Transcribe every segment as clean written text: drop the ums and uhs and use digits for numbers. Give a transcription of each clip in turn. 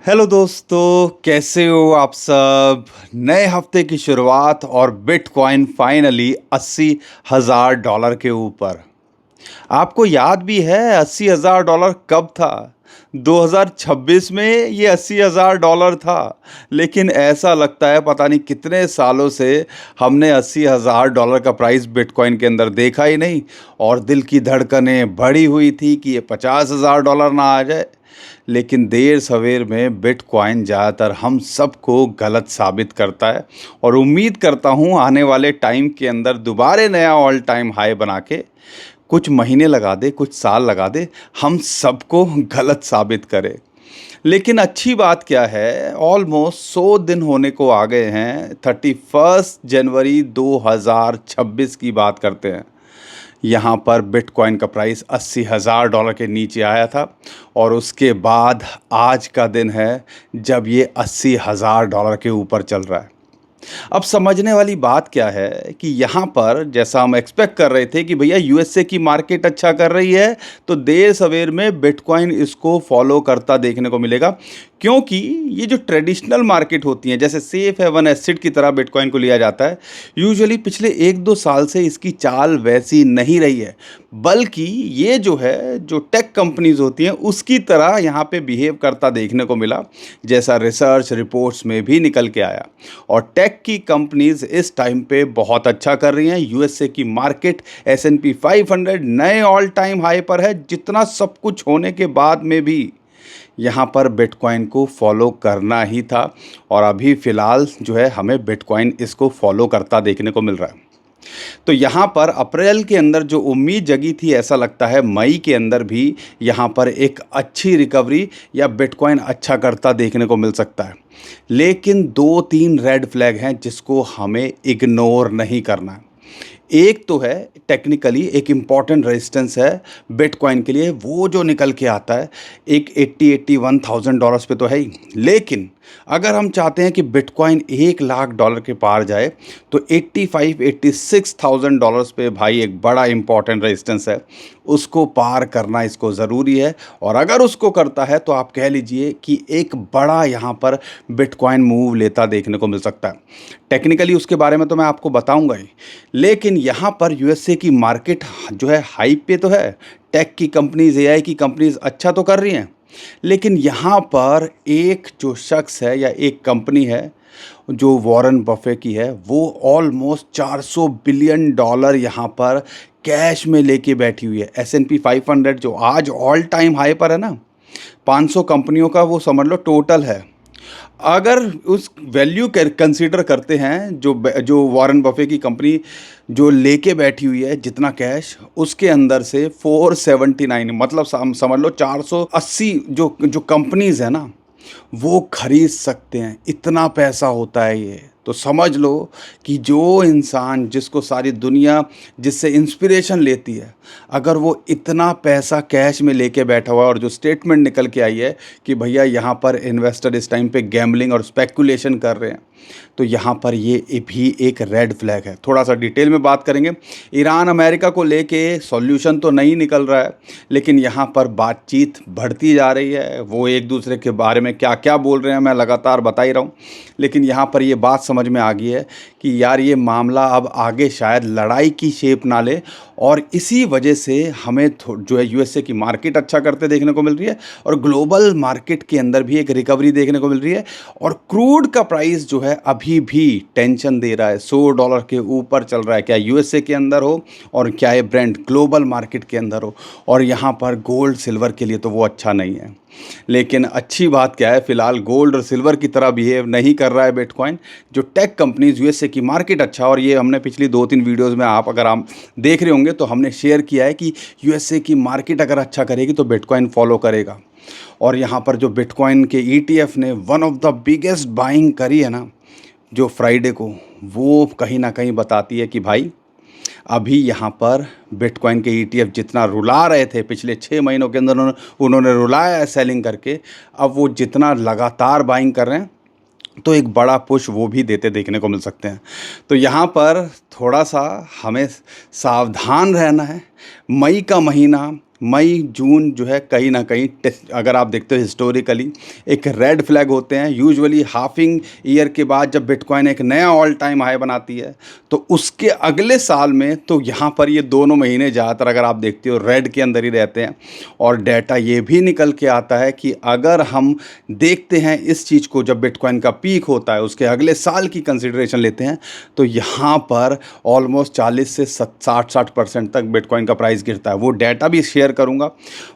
Hello दोस्तों, कैसे हो आप सब। नए हफ्ते की शुरुआत और बिटकॉइन फाइनली $80,000 के ऊपर। आपको याद भी है $80,000 कब था? 2026 में ये $80,000 था। लेकिन ऐसा लगता है पता नहीं कितने सालों से हमने $80,000 का प्राइस बिटकॉइन के अंदर देखा ही नहीं। और दिल की धड़कनें बढ़ी हुई थी कि ये $50,000 ना आ जाए। लेकिन देर सवेर में बिटकॉइन ज़्यादातर हम सबको गलत साबित करता है। और उम्मीद करता हूँ आने वाले टाइम के अंदर दोबारा नया ऑल टाइम हाई बना के कुछ महीने लगा दे, कुछ साल लगा दे, हम सबको गलत साबित करे। लेकिन अच्छी बात क्या है, ऑलमोस्ट 100 दिन होने को आ गए हैं। 31 जनवरी 2026 की बात करते हैं। यहाँ पर बिटकॉइन का प्राइस $80,000 के नीचे आया था। और उसके बाद आज का दिन है जब ये $80,000 के ऊपर चल रहा है। अब समझने वाली बात क्या है कि यहाँ पर जैसा हम एक्सपेक्ट कर रहे थे कि भैया यूएसए की मार्केट अच्छा कर रही है, तो देर सवेर में बिटकॉइन इसको फॉलो करता देखने को मिलेगा। क्योंकि ये जो ट्रेडिशनल मार्केट होती हैं, जैसे सेफ हेवन एसेट की तरह बिटकॉइन को लिया जाता है, यूजुअली पिछले 1-2 साल से इसकी चाल वैसी नहीं रही है। बल्कि ये जो है, जो टेक कंपनीज होती हैं उसकी तरह यहाँ पे बिहेव करता देखने को मिला, जैसा रिसर्च रिपोर्ट्स में भी निकल के आया। और टेक की कंपनीज इस टाइम पे बहुत अच्छा कर रही हैं। यूएसए की मार्केट S&P 500 नए ऑल टाइम हाई पर है। जितना सब कुछ होने के बाद में भी यहाँ पर बिटकॉइन को फॉलो करना ही था। और अभी फ़िलहाल जो है हमें बिटकॉइन इसको फॉलो करता देखने को मिल रहा है। तो यहाँ पर अप्रैल के अंदर जो उम्मीद जगी थी, ऐसा लगता है मई के अंदर भी यहाँ पर एक अच्छी रिकवरी या बिटकॉइन अच्छा करता देखने को मिल सकता है। लेकिन 2-3 रेड फ्लैग हैं जिसको हमें इग्नोर नहीं करना है। एक तो है टेक्निकली एक इम्पॉर्टेंट रेजिस्टेंस है बिटकॉइन के लिए, वो जो निकल के आता है एक 80-81,000 पे तो है ही। लेकिन अगर हम चाहते हैं कि बिटकॉइन $1,00,000 के पार जाए, तो 85-86,000 पे भाई एक बड़ा इंपॉर्टेंट रेजिस्टेंस है। उसको पार करना इसको ज़रूरी है। और अगर उसको करता है तो आप कह लीजिए कि एक बड़ा यहाँ पर बिटकॉइन मूव लेता देखने को मिल सकता है। टेक्निकली उसके बारे में तो मैं आपको बताऊंगा ही। लेकिन यहाँ पर यूएसए की मार्केट जो है हाइप पे तो है। टेक की कंपनीज, एआई की कंपनीज अच्छा तो कर रही हैं। लेकिन यहाँ पर एक जो शख्स है या एक कंपनी है जो वॉरेन बफे की है, वो ऑलमोस्ट $400 बिलियन यहाँ पर कैश में लेके बैठी हुई है। S&P 500 जो आज ऑल टाइम हाई पर है ना, 500 कंपनियों का वो समझ लो टोटल है। अगर उस वैल्यू कंसीडर करते हैं जो जो वॉरेन बफे की कंपनी जो लेके बैठी हुई है जितना कैश, उसके अंदर से 479 मतलब समझ लो 480 जो जो कंपनीज है ना, वो खरीद सकते हैं। इतना पैसा होता है ये। तो समझ लो कि जो इंसान जिसको सारी दुनिया जिससे इंस्पिरेशन लेती है, अगर वो इतना पैसा कैश में लेके बैठा हुआ है, और जो स्टेटमेंट निकल के आई है कि भैया यहाँ पर इन्वेस्टर इस टाइम पे गैम्बलिंग और स्पेकुलेशन कर रहे हैं, तो यहाँ पर ये भी एक रेड फ्लैग है। थोड़ा सा डिटेल में बात करेंगे। ईरान अमेरिका को लेके सॉल्यूशन तो नहीं निकल रहा है, लेकिन यहाँ पर बातचीत बढ़ती जा रही है। वो एक दूसरे के बारे में क्या क्या बोल रहे हैं मैं लगातार बता ही रहा हूँ। लेकिन यहाँ पर ये बात समझ में आ गई है कि यार ये मामला अब आगे शायद लड़ाई की शेप ना ले। और इसी वजह से हमें जो है यूएसए की मार्केट अच्छा करते देखने को मिल रही है, और ग्लोबल मार्केट के अंदर भी एक रिकवरी देखने को मिल रही है। और क्रूड का प्राइस जो है अभी भी टेंशन दे रहा है, $100 के ऊपर चल रहा है, क्या यूएसए के अंदर हो और क्या ये ब्रेंट ग्लोबल मार्केट के अंदर हो। और यहाँ पर गोल्ड सिल्वर के लिए तो वो अच्छा नहीं है। लेकिन अच्छी बात क्या है, फिलहाल गोल्ड और सिल्वर की तरह बिहेव नहीं कर रहा है बिटकॉइन। जो टेक कंपनीज, यूएसए की मार्केट अच्छा, और ये हमने पिछली 2-3 वीडियोस में अगर आप देख रहे होंगे तो हमने शेयर किया है कि यूएसए की मार्केट अगर अच्छा करेगी तो बिटकॉइन फॉलो करेगा। और यहाँ पर जो बिटकॉइन के ईटीएफ ने one of the biggest buying करी है ना, जो फ्राइडे को, वो कहीं ना कहीं बताती है कि भाई अभी यहाँ पर बिटकॉइन के ईटीएफ जितना रुला रहे थे पिछले 6 महीनों के अंदर, उन्होंने रुलाया है सेलिंग करके, अब वो जितना लगातार बाइंग कर रहे हैं तो एक बड़ा पुश वो भी देते देखने को मिल सकते हैं। तो यहाँ पर थोड़ा सा हमें सावधान रहना है। मई का महीना मई जून जो है कहीं ना कहीं अगर आप देखते हो हिस्टोरिकली एक रेड फ्लैग होते हैं। यूजुअली हाफिंग ईयर के बाद जब बिटकॉइन एक नया ऑल टाइम हाई बनाती है तो उसके अगले साल में तो यहाँ पर ये दोनों महीने ज़्यादातर अगर आप देखते हो रेड के अंदर ही रहते हैं। और डेटा ये भी निकल के आता है कि अगर हम देखते हैं इस चीज़ को, जब बिटकॉइन का पीक होता है उसके अगले साल की कंसिडरेशन लेते हैं तो यहाँ पर ऑलमोस्ट 40 से 60% तक बिटकॉइन का प्राइस गिरता है। वो डेटा भी शेयर करूँगा।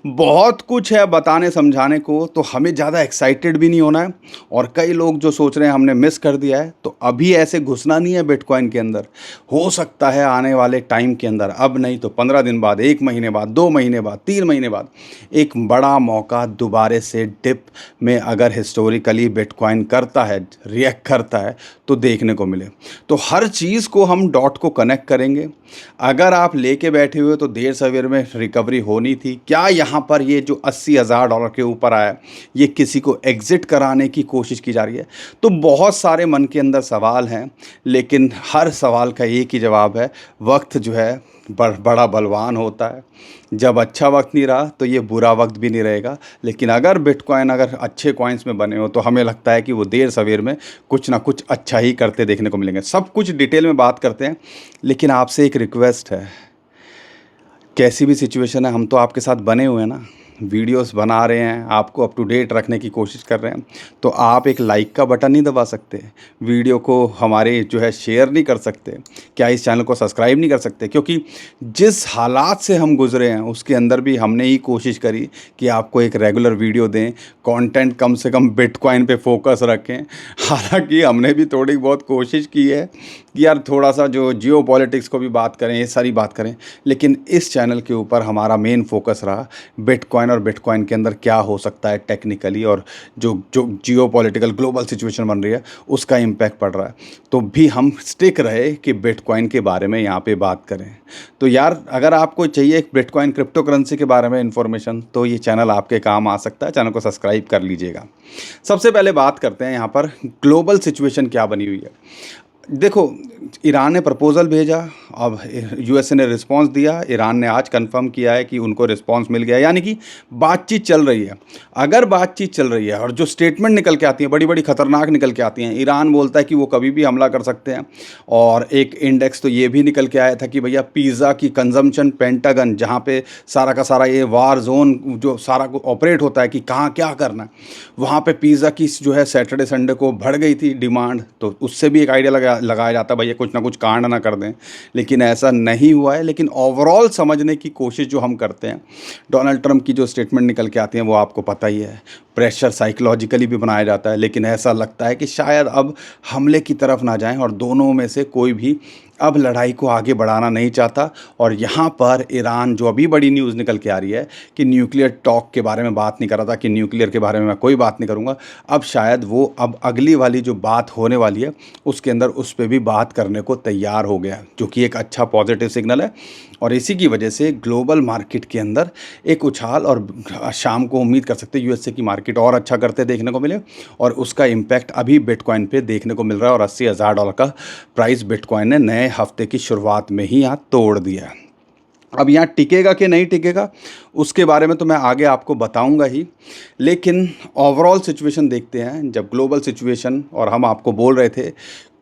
बहुत कुछ है बताने समझाने को, तो हमें ज़्यादा एक्साइटेड भी नहीं होना है। और कई लोग जो सोच रहे हैं हमने मिस कर दिया है, तो अभी ऐसे घुसना नहीं है बिटकॉइन के अंदर। हो सकता है आने वाले टाइम के अंदर, अब नहीं तो 15 दिन बाद, 1 महीने बाद, 2 महीने बाद, 3 महीने बाद एक बड़ा मौका दोबारे से डिप में अगर हिस्टोरिकली बिटकॉइन करता है, रिएक्ट करता है, तो देखने को मिले। तो हर चीज़ को हम डॉट को कनेक्ट करेंगे। अगर आप लेके बैठे हुए तो देर सवेर में रिकवरी होनी थी। क्या यहाँ पर ये जो $80,000 के ऊपर आया, ये किसी को एग्ज़िट कराने की कोशिश की जा रही है? तो बहुत सारे मन के अंदर सवाल हैं, लेकिन हर सवाल का एक ही जवाब है, वक्त जो है बड़ा बलवान होता है। जब अच्छा वक्त नहीं रहा तो ये बुरा वक्त भी नहीं रहेगा। लेकिन अगर बिटकॉइन अगर अच्छे कॉइन्स में बने हो तो हमें लगता है कि वो देर सवेर में कुछ ना कुछ अच्छा ही करते देखने को मिलेंगे। सब कुछ डिटेल में बात करते हैं, लेकिन आपसे एक रिक्वेस्ट है, कैसी भी सिचुएशन है हम तो आपके साथ बने हुए हैं ना, वीडियोस बना रहे हैं, आपको अप टू डेट रखने की कोशिश कर रहे हैं। तो आप एक लाइक का बटन नहीं दबा सकते? वीडियो को हमारे जो है शेयर नहीं कर सकते? क्या इस चैनल को सब्सक्राइब नहीं कर सकते? क्योंकि जिस हालात से हम गुजरे हैं उसके अंदर भी हमने ही कोशिश करी कि आपको एक रेगुलर वीडियो दें, कंटेंट कम से कम बिटकॉइन पे फोकस रखें। हालांकि हमने भी थोड़ी बहुत कोशिश की है कि यार थोड़ा सा जो जियो पॉलिटिक्स को भी बात करें, ये सारी बात करें, लेकिन इस चैनल के ऊपर हमारा मेन फोकस रहा बिटकॉइन और बिटकॉइन के अंदर क्या हो सकता है टेक्निकली, और जो जो जियो पॉलिटिकल ग्लोबल सिचुएशन बन रही है उसका इम्पैक्ट पड़ रहा है। तो भी हम स्टिक रहे कि बिटकॉइन के बारे में यहाँ पे बात करें। तो यार अगर आपको चाहिए बिटकॉइन क्रिप्टो करेंसी के बारे में इन्फॉर्मेशन, तो ये चैनल आपके काम आ सकता है। चैनल को सब्सक्राइब कर लीजिएगा। सबसे पहले बात करते हैं यहाँ पर ग्लोबल सिचुएशन क्या बनी हुई है। देखो, ईरान ने प्रपोज़ल भेजा, अब यूएसए ने रिस्पांस दिया। ईरान ने आज कंफर्म किया है कि उनको रिस्पांस मिल गया, यानी कि बातचीत चल रही है। अगर बातचीत चल रही है और जो स्टेटमेंट निकल के आती हैं बड़ी बड़ी ख़तरनाक निकल के आती हैं, ईरान बोलता है कि वो कभी भी हमला कर सकते हैं। और एक इंडेक्स तो ये भी निकल के आया था कि भैया पिज़्ज़ा की कंजम्पशन, पेंटागन जहाँ पे सारा का सारा ये वार जोन जो सारा को ऑपरेट होता है कि कहाँ क्या करना है, वहाँ पे पिज़्ज़ा की जो है सैटरडे संडे को बढ़ गई थी डिमांड। तो उससे भी एक आइडिया लगाया जाता है भैया कुछ ना कुछ कांड ना कर दें, लेकिन ऐसा नहीं हुआ है। लेकिन ओवरऑल समझने की कोशिश जो हम करते हैं, डोनाल्ड ट्रंप की जो स्टेटमेंट निकल के आती हैं वो आपको पता ही है। प्रेशर साइकोलॉजिकली भी बनाया जाता है, लेकिन ऐसा लगता है कि शायद अब हमले की तरफ ना जाएं और दोनों में से कोई भी अब लड़ाई को आगे बढ़ाना नहीं चाहता। और यहाँ पर ईरान जो अभी बड़ी न्यूज़ निकल के आ रही है कि न्यूक्लियर टॉक के बारे में बात नहीं कर रहा था, कि न्यूक्लियर के बारे में मैं कोई बात नहीं करूँगा, अब शायद वो अब अगली वाली जो बात होने वाली है उसके अंदर उस पर भी बात करने को तैयार हो गया, जो कि एक अच्छा पॉजिटिव सिग्नल है। और इसी की वजह से ग्लोबल मार्केट के अंदर एक उछाल, और शाम को उम्मीद कर सकते हैं यूएसए की मार्केट और अच्छा करते देखने को मिले। और उसका इम्पैक्ट अभी बिटकॉइन पे देखने को मिल रहा है। और $80,000 का प्राइस बिटकॉइन ने नए हफ्ते की शुरुआत में ही यहाँ तोड़ दिया है। अब यहाँ टिकेगा कि नहीं टिकेगा उसके बारे में तो मैं आगे आपको बताऊंगा ही, लेकिन ओवरऑल सिचुएशन देखते हैं। जब ग्लोबल सिचुएशन, और हम आपको बोल रहे थे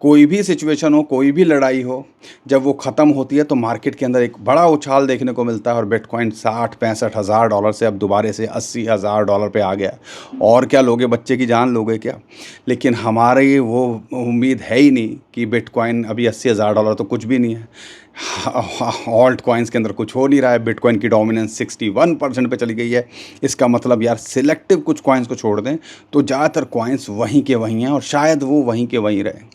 कोई भी सिचुएशन हो, कोई भी लड़ाई हो, जब वो ख़त्म होती है तो मार्केट के अंदर एक बड़ा उछाल देखने को मिलता है। और बिटकॉइन 60-65 हज़ार डॉलर से अब दोबारे से $80,000 पे आ गया। और क्या लोगे, बच्चे की जान लोगे क्या? लेकिन हमारी वो उम्मीद है ही नहीं कि बिटकॉइन अभी $80,000 तो कुछ भी नहीं है। ऑल्ट कॉइन्स के अंदर कुछ हो नहीं रहा है। बिटकॉइन की डोमिनेंस 61% पे चली गई है। इसका मतलब यार सिलेक्टिव कुछ कॉइन्स को छोड़ दें तो ज़्यादातर कॉइन्स वहीं के वहीं हैं, और शायद वो वहीं के वहीं रहे।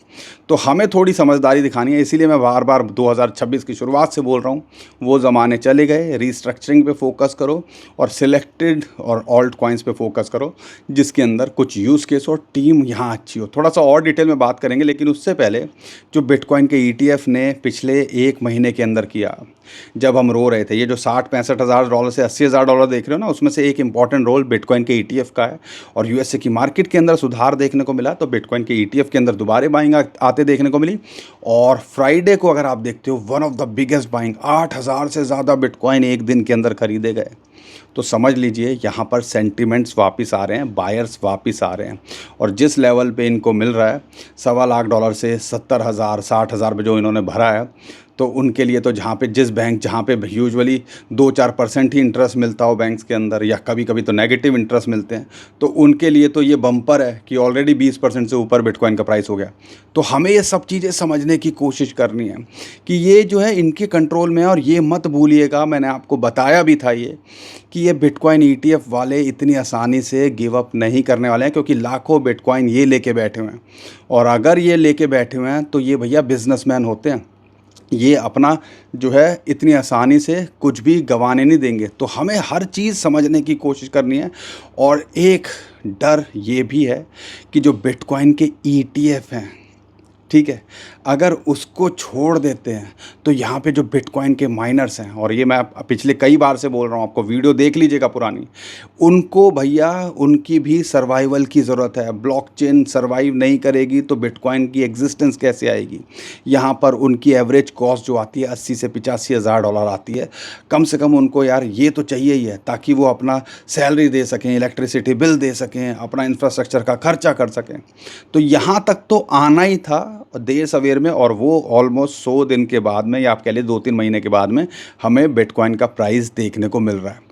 तो हमें थोड़ी समझदारी दिखानी है। इसीलिए मैं बार बार 2026 की शुरुआत से बोल रहा हूँ, वो ज़माने चले गए। रीस्ट्रक्चरिंग पे फोकस करो और सिलेक्टेड और ऑल्ट कॉइन्स पे फोकस करो जिसके अंदर कुछ यूज़ केस और टीम यहाँ अच्छी हो। थोड़ा सा और डिटेल में बात करेंगे, लेकिन उससे पहले जो बिटकॉइन के ETF ने पिछले 1 महीने के अंदर किया, जब हम रो रहे थे, ये जो 60-65 हज़ार डॉलर से $80,000 देख रहे हो ना, उसमें से एक इंपॉर्टेंट रोल बिटकॉइन के ETF का है। और यूएसए की मार्केट के अंदर सुधार देखने को मिला तो बिटकॉइन के ETF के अंदर दोबारा बाइंग आते देखने को मिली। और फ्राइडे को अगर आप देखते हो, one of the biggest buying, 8,000 से ज़्यादा बिटकॉइन एक दिन के अंदर खरीदे गए। तो समझ लीजिए यहाँ पर सेंटिमेंट्स वापस आ रहे हैं, बायर्स वापस आ रहे हैं। और जिस लेवल पे इनको मिल रहा है $1.25 से 70,000 60,000 पे जो इन्होंने भरा है, तो उनके लिए तो जहाँ पे जहाँ पे यूजुअली 2-4% ही इंटरेस्ट मिलता हो बैंक्स के अंदर, या कभी कभी तो नेगेटिव इंटरेस्ट मिलते हैं, तो उनके लिए तो ये बम्पर है कि ऑलरेडी 20% से ऊपर बिटकॉइन का प्राइस हो गया। तो हमें ये सब चीज़ें समझने की कोशिश करनी है कि ये जो है इनके कंट्रोल में है। और ये मत भूलिएगा, मैंने आपको बताया भी था ये, कि ये बिटकॉइन ETF वाले इतनी आसानी से गिव अप नहीं करने वाले हैं, क्योंकि लाखों बिटकॉइन ये लेके बैठे हुए हैं। और अगर ये लेके बैठे हुए हैं तो ये भैया बिजनेसमैन होते हैं, ये अपना जो है इतनी आसानी से कुछ भी गंवाने नहीं देंगे। तो हमें हर चीज़ समझने की कोशिश करनी है। और एक डर ये भी है कि जो बिटकॉइन के ETF हैं, ठीक है, अगर उसको छोड़ देते हैं तो यहाँ पे जो बिटकॉइन के माइनर्स हैं, और ये मैं पिछले कई बार से बोल रहा हूँ, आपको वीडियो देख लीजिएगा पुरानी, उनको भैया उनकी भी सर्वाइवल की ज़रूरत है। ब्लॉकचेन सर्वाइव नहीं करेगी तो बिटकॉइन की एग्जिस्टेंस कैसे आएगी। यहाँ पर उनकी एवरेज कॉस्ट जो आती है 80 से 85 हज़ार डॉलर आती है। कम से कम उनको यार ये तो चाहिए ही है, ताकि वो अपना सैलरी दे सकें, इलेक्ट्रिसिटी बिल दे सकें, अपना इंफ्रास्ट्रक्चर का खर्चा कर सकें। तो यहाँ तक तो आना ही था देर सवेर में, और वो ऑलमोस्ट 100 दिन के बाद में, या आप कह लीजिए 2-3 महीने के बाद में हमें बिटकॉइन का प्राइस देखने को मिल रहा है।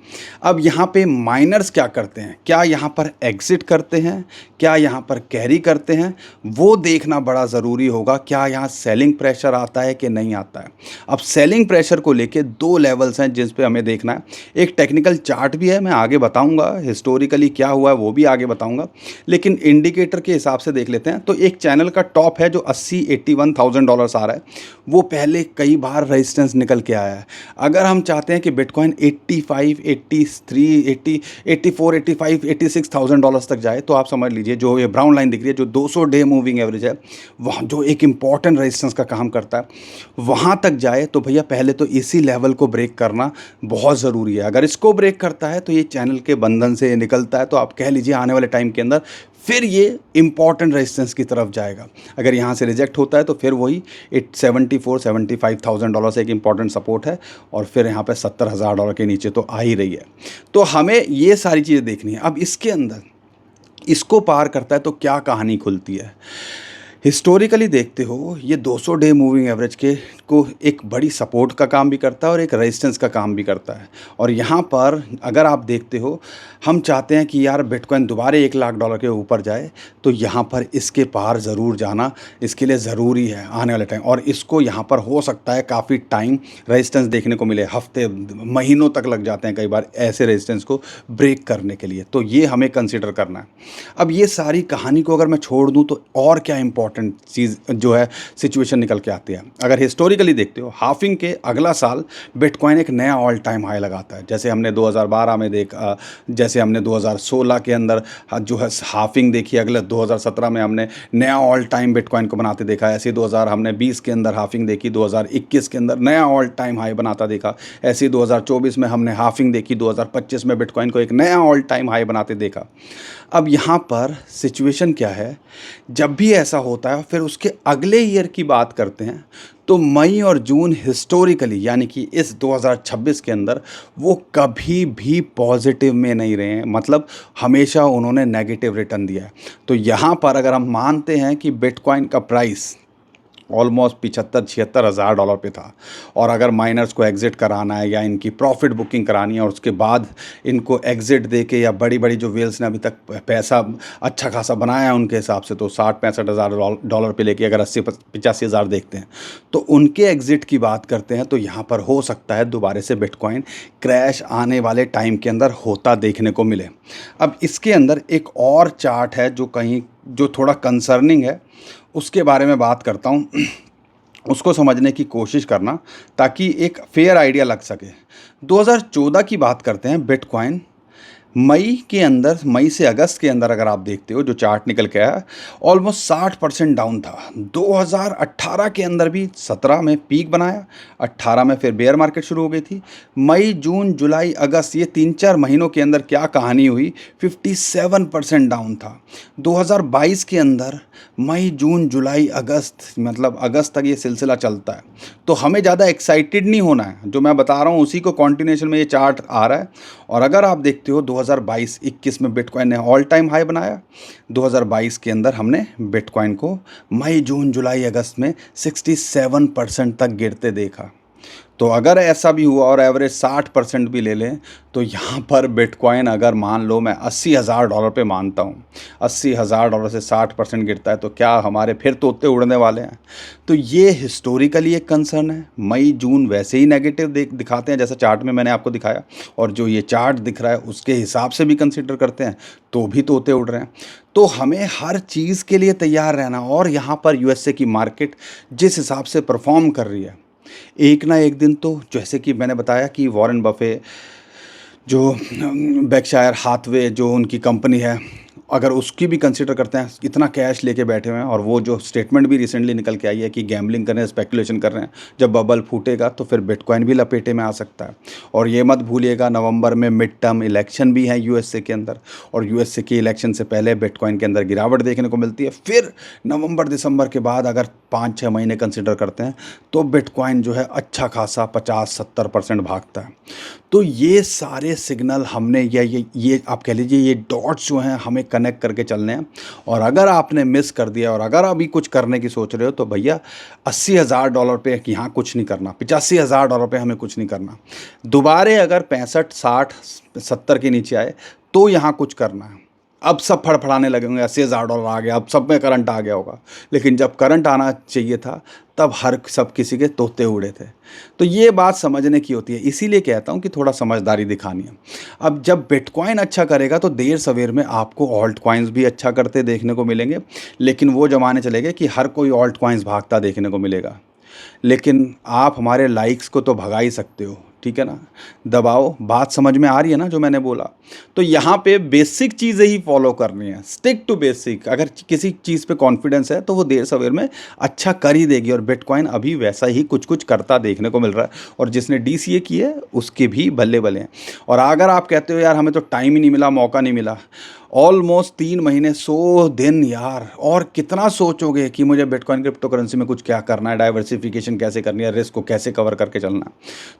अब यहाँ पे माइनर्स क्या करते हैं, क्या यहाँ पर एग्जिट करते हैं, क्या यहाँ पर कैरी करते हैं, वो देखना बड़ा ज़रूरी होगा। क्या यहाँ सेलिंग प्रेशर आता है कि नहीं आता है। अब सेलिंग प्रेशर को लेके 2 लेवल्स हैं जिस पे हमें देखना है। एक टेक्निकल चार्ट भी है, मैं आगे बताऊंगा, हिस्टोरिकली क्या हुआ है वो भी आगे बताऊंगा, लेकिन इंडिकेटर के हिसाब से देख लेते हैं। तो एक चैनल का टॉप है जो $81,000 आ रहा है, वो पहले कई बार रेजिस्टेंस निकल के आया है। अगर हम चाहते हैं कि बिटकॉइन 85, 83, 80, 84, 85, $86,000 तक जाए, तो आप समझ लीजिए जो ये ब्राउन लाइन दिख रही है, जो 200 डे मूविंग एवरेज है, वहाँ जो एक इंपॉर्टेंट रेजिस्टेंस का काम करता है, वहाँ तक जाए तो भैया पहले तो इसी लेवल को ब्रेक करना बहुत ज़रूरी है। अगर इसको ब्रेक करता है तो ये चैनल के बंधन से निकलता है, तो आप कह लीजिए आने वाले टाइम के अंदर फिर ये इंपॉर्टेंट रेजिस्टेंस की तरफ जाएगा। अगर यहाँ से रिजेक्ट होता है तो फिर वही $74,000-75,000 एक इंपॉर्टेंट सपोर्ट है, और फिर यहाँ पे $70,000 के नीचे तो आ ही रही है। तो हमें ये सारी चीज़ें देखनी है। अब इसके अंदर इसको पार करता है तो क्या कहानी खुलती है। हिस्टोरिकली देखते हो, ये 200 डे मूविंग एवरेज के को एक बड़ी सपोर्ट का काम भी करता है और एक रेजिस्टेंस का काम भी करता है। और यहाँ पर अगर आप देखते हो, हम चाहते हैं कि यार बिटकॉइन दोबारा $1,00,000 के ऊपर जाए, तो यहाँ पर इसके पार ज़रूर जाना इसके लिए ज़रूरी है आने वाले टाइम। और इसको यहाँ पर हो सकता है काफ़ी टाइम रेजिस्टेंस देखने को मिले, हफ्ते महीनों तक लग जाते हैं कई बार ऐसे रेजिस्टेंस को ब्रेक करने के लिए। तो ये हमें कंसिडर करना है। अब ये सारी कहानी को अगर मैं छोड़ दूँ तो और क्या इंपॉर्टेंट चीज़ जो है सिचुएशन निकल के आती है। अगर हिस्टोरिकली देखते हो, हाफिंग के अगला साल बिटकॉइन एक नया ऑल टाइम हाई लगाता है। जैसे हमने 2012 में देखा, जैसे हमने 2016 के अंदर जो है हाफिंग देखी, अगले 2017 में हमने नया ऑल टाइम बिटकॉइन को बनाते देखा। ऐसे 2020 के अंदर हाफिंग देखी, 2021 के अंदर नया ऑल टाइम हाई बनाता देखा। ऐसे 2024 में हमने हाफिंग देखी, 2025 में बिटकॉइन को एक नया ऑल टाइम हाई बनाते देखा। अब यहाँ पर सिचुएशन क्या है, जब भी ऐसा होता है फिर उसके अगले ईयर की बात करते हैं, तो मई और जून हिस्टोरिकली यानी कि इस 2026 के अंदर वो कभी भी पॉजिटिव में नहीं रहे हैं, मतलब हमेशा उन्होंने नेगेटिव रिटर्न दिया है। तो यहाँ पर अगर हम मानते हैं कि बिटकॉइन का प्राइस ऑलमोस्ट $75,000-76,000 पे था, और अगर माइनर्स को एग्ज़िट कराना है या इनकी प्रॉफिट बुकिंग करानी है और उसके बाद इनको एग्ज़िट दे के, या बड़ी बड़ी जो वेल्स ने अभी तक पैसा अच्छा खासा बनाया है उनके हिसाब से, तो $60,000-65,000 पे लेके अगर 80-85 हज़ार देखते हैं, तो उनके एग्ज़िट की बात करते हैं, तो यहाँ पर हो सकता है दोबारा से बिटकॉइन क्रैश आने वाले टाइम के अंदर होता देखने को मिले। अब इसके अंदर एक और चार्ट है जो थोड़ा कंसर्निंग है, उसके बारे में बात करता हूँ। उसको समझने की कोशिश करना ताकि एक फेयर आइडिया लग सके। 2014 की बात करते हैं। बिटकॉइन मई के अंदर, मई से अगस्त के अंदर अगर आप देखते हो जो चार्ट निकल के आया, ऑलमोस्ट 60% डाउन था। 2018 के अंदर भी 17 में पीक बनाया, 18 में फिर बेयर मार्केट शुरू हो गई थी। मई, जून, जुलाई, अगस्त ये 3-4 महीनों के अंदर क्या कहानी हुई, 57% डाउन था। 2022 के अंदर मई, जून, जुलाई, अगस्त, मतलब अगस्त तक ये सिलसिला चलता है। तो हमें ज़्यादा एक्साइटेड नहीं होना है, जो मैं बता रहा हूँ उसी को कॉन्टिन्यूशन में ये चार्ट आ रहा है। और अगर आप देखते हो 2022-21 में बिटकॉइन ने ऑल टाइम हाई बनाया, 2022 के अंदर हमने बिटकॉइन को मई, जून, जुलाई, अगस्त में 67% तक गिरते देखा। तो अगर ऐसा भी हुआ और एवरेज 60% भी ले लें, तो यहाँ पर बिटकॉइन अगर मान लो मैं $80,000 पे मानता हूँ, $80,000 से 60% गिरता है तो क्या हमारे फिर तोते उड़ने वाले हैं? तो ये हिस्टोरिकली एक कंसर्न है। मई, जून वैसे ही नेगेटिव दिखाते हैं जैसा चार्ट में मैंने आपको दिखाया, और जो ये चार्ट दिख रहा है उसके हिसाब से भी कंसिडर करते हैं तो भी तोते उड़ रहे हैं। तो हमें हर चीज़ के लिए तैयार रहना। और यहाँ पर यूएसए की मार्केट जिस हिसाब से परफॉर्म कर रही है, एक ना एक दिन तो, जैसे कि मैंने बताया कि वॉरेन बफे जो बेर्कशायर हाथवे जो उनकी कंपनी है, अगर उसकी भी कंसिडर करते हैं, इतना कैश लेके बैठे हुए हैं, और वो जो स्टेटमेंट भी रिसेंटली निकल के आई है कि गैम्बलिंग कर रहे हैं, स्पेकुलेशन कर रहे हैं, जब बबल फूटेगा तो फिर बिटकॉइन भी लपेटे में आ सकता है। और ये मत भूलिएगा नवंबर में मिड टर्म इलेक्शन भी है यूएसए के अंदर, और यूएसए के इलेक्शन से पहले बिटकॉइन के अंदर गिरावट देखने को मिलती है। फिर नवंबर दिसंबर के बाद अगर 5-6 महीने कंसिडर करते हैं तो बिटकॉइन जो है अच्छा खासा 50-70% भागता है। तो ये सारे सिग्नल हमने ये आप कह लीजिए ये डॉट्स जो हैं हमें कनेक्ट करके चलने हैं। और अगर आपने मिस कर दिया और अगर अभी कुछ करने की सोच रहे हो तो भैया $80,000 पे यहाँ कुछ नहीं करना, $85,000 पे हमें कुछ नहीं करना। दोबारे अगर 65, 60, 70 के नीचे आए तो यहाँ कुछ करना है। अब सब फड़फड़ाने लगे होंगे, $80,000 आ गया, अब सब में करंट आ गया होगा, लेकिन जब करंट आना चाहिए था तब हर सब किसी के तोते उड़े थे। तो ये बात समझने की होती है, इसीलिए कहता हूँ कि थोड़ा समझदारी दिखानी है। अब जब बिटकॉइन अच्छा करेगा तो देर सवेर में आपको ऑल्ट कॉइन्स भी अच्छा करते देखने को मिलेंगे, लेकिन वो ज़माने चले गए कि हर कोई ऑल्ट कॉइन्स भागता देखने को मिलेगा। लेकिन आप हमारे लाइक्स को तो भगा ही सकते हो, ठीक है ना? दबाओ, बात समझ में आ रही है ना जो मैंने बोला? तो यहाँ पे बेसिक चीज़ें ही फॉलो करनी है, स्टिक टू बेसिक। अगर किसी चीज़ पे कॉन्फिडेंस है तो वो देर सवेर में अच्छा कर ही देगी, और बिटकॉइन अभी वैसा ही कुछ कुछ करता देखने को मिल रहा है। और जिसने डीसीए की है उसके भी बल्ले बल्ले हैं। और अगर आप कहते हो यार हमें तो टाइम ही नहीं मिला, मौका नहीं मिला, ऑलमोस्ट 3 महीने 100 दिन यार, और कितना सोचोगे कि मुझे बिटकॉइन क्रिप्टो करेंसी में कुछ क्या करना है, डाइवर्सिफिकेशन कैसे करनी है, रिस्क को कैसे कवर करके चलना है।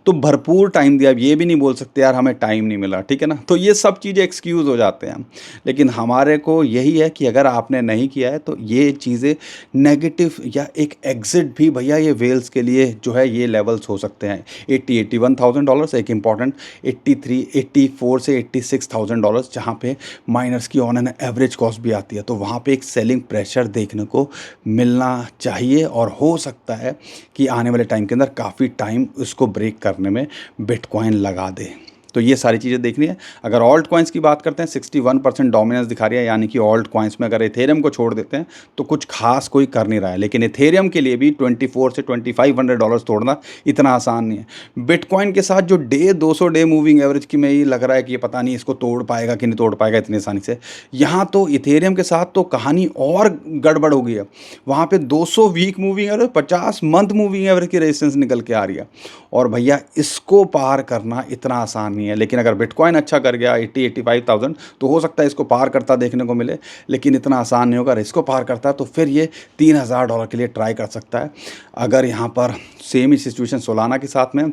तो भरपूर टाइम दिया। अब ये भी नहीं बोल सकते यार हमें टाइम नहीं मिला, ठीक है ना? तो ये सब चीज़ें एक्सक्यूज़ हो जाते हैं। लेकिन हमारे को यही है कि अगर आपने नहीं किया है तो ये चीज़ें नेगेटिव या एक एग्जिट भी भैया ये वेल्स के लिए जो है ये लेवल्स हो सकते हैं। $81,000 एक इम्पॉर्टेंट, 84 से $86,000 जहाँ पे माइनर्स की ऑन एन एवरेज कॉस्ट भी आती है। तो वहाँ पे एक सेलिंग प्रेशर देखने को मिलना चाहिए, और हो सकता है कि आने वाले टाइम के अंदर काफ़ी टाइम उसको ब्रेक करने में बिटकॉइन लगा दे। तो ये सारी चीज़ें देखनी है। अगर ऑल्ट कॉइन्स की बात करते हैं, 61% डोमिनेंस दिखा रही है, यानी कि ऑल्ट कॉइन्स में अगर इथेरियम को छोड़ देते हैं तो कुछ खास कोई कर नहीं रहा है। लेकिन इथेरियम के लिए भी 24 से $2,500 तोड़ना इतना आसान नहीं है। बिटकॉइन के साथ जो 200 डे मूविंग एवरेज की में ये लग रहा है कि ये पता नहीं इसको तोड़ पाएगा कि नहीं तोड़ पाएगा इतनी आसानी से। यहाँ तो इथेरियम के साथ तो कहानी और गड़बड़ हो गई है। वहाँ पे 200 week moving average, 50 month moving average की रेजिस्टेंस निकल के आ रही है, और भैया इसको पार करना इतना आसान नहीं है। लेकिन अगर बिटकॉइन अच्छा कर गया 80-85,000 तो हो सकता है इसको पार करता देखने को मिले, लेकिन इतना आसान नहीं होगा। अगर इसको पार करता है तो फिर ये $3,000 के लिए ट्राई कर सकता है। अगर यहाँ पर सेम ही सिचुएशन सोलाना के साथ में,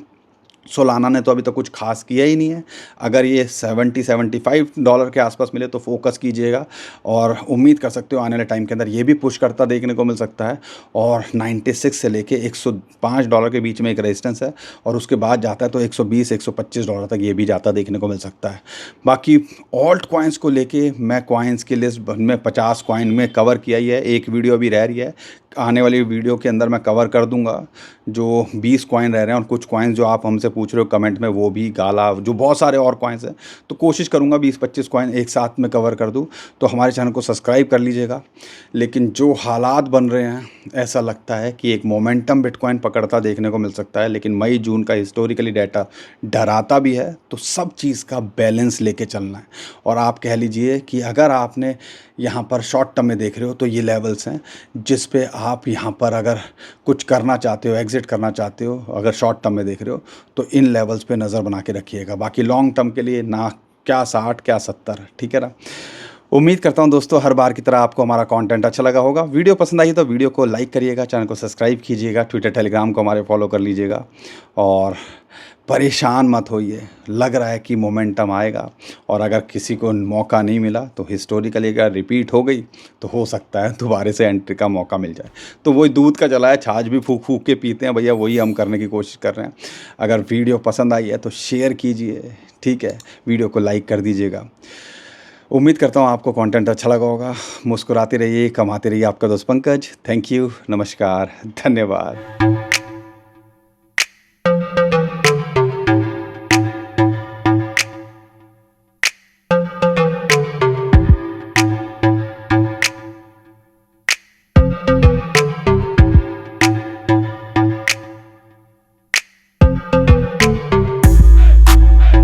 सोलाना ने तो अभी तक कुछ खास किया ही नहीं है। अगर ये $70-75 के आसपास मिले तो फोकस कीजिएगा, और उम्मीद कर सकते हो आने वाले टाइम के अंदर ये भी पुश करता देखने को मिल सकता है। और 96 से लेके $105 के बीच में एक रेजिस्टेंस है, और उसके बाद जाता है तो $120-125 तक ये भी जाता देखने को मिल सकता है। बाकी ऑल्ट कॉइन्स को लेके मैं कॉइन्स की लिस्ट में 50 कॉइन में कवर किया ही है, एक वीडियो अभी रह रही है, आने वाली वीडियो के अंदर मैं कवर कर दूंगा जो 20 कॉइन रह रहे हैं, और कुछ कॉइन्स जो आप हमसे पूछ रहे हो कमेंट में, वो भी गाला, जो बहुत सारे और कॉइन्स हैं, तो कोशिश करूँगा 20-25 कॉइन एक साथ में कवर कर दूँ। तो हमारे चैनल को सब्सक्राइब कर लीजिएगा। लेकिन जो हालात बन रहे हैं, ऐसा लगता है कि एक मोमेंटम बिटकॉइन पकड़ता देखने को मिल सकता है, लेकिन मई जून का हिस्टोरिकली डाटा डराता भी है। तो सब चीज़ का बैलेंस लेके चलना है। और आप कह लीजिए कि अगर आपने यहाँ पर शॉर्ट टर्म में देख रहे हो तो ये लेवल्स हैं जिस पे आप यहाँ पर अगर कुछ करना चाहते हो, एग्ज़िट करना चाहते हो, अगर शॉर्ट टर्म में देख रहे हो तो इन लेवल्स पे नज़र बना के रखिएगा। बाकी लॉन्ग टर्म के लिए ना क्या 60 क्या 70, ठीक है ना। उम्मीद करता हूँ दोस्तों हर बार की तरह आपको हमारा कंटेंट अच्छा लगा होगा। वीडियो पसंद आई तो वीडियो को लाइक करिएगा, चैनल को सब्सक्राइब कीजिएगा, ट्विटर टेलीग्राम को हमारे फॉलो कर लीजिएगा। और परेशान मत होइए, लग रहा है कि मोमेंटम आएगा, और अगर किसी को मौका नहीं मिला तो हिस्टोरिकली अगर रिपीट हो गई तो हो सकता है दोबारा से एंट्री का मौका मिल जाए। तो वही दूध का जला है छाछ भी फूक फूक के पीते हैं भैया, वही हम करने की कोशिश कर रहे हैं। अगर वीडियो पसंद आई है तो शेयर कीजिए, ठीक है, वीडियो को लाइक कर दीजिएगा। उम्मीद करता हूँ आपको कंटेंट अच्छा लगा होगा। मुस्कुराते रहिए, कमाते रहिए। आपका दोस्त पंकज। थैंक यू, नमस्कार, धन्यवाद।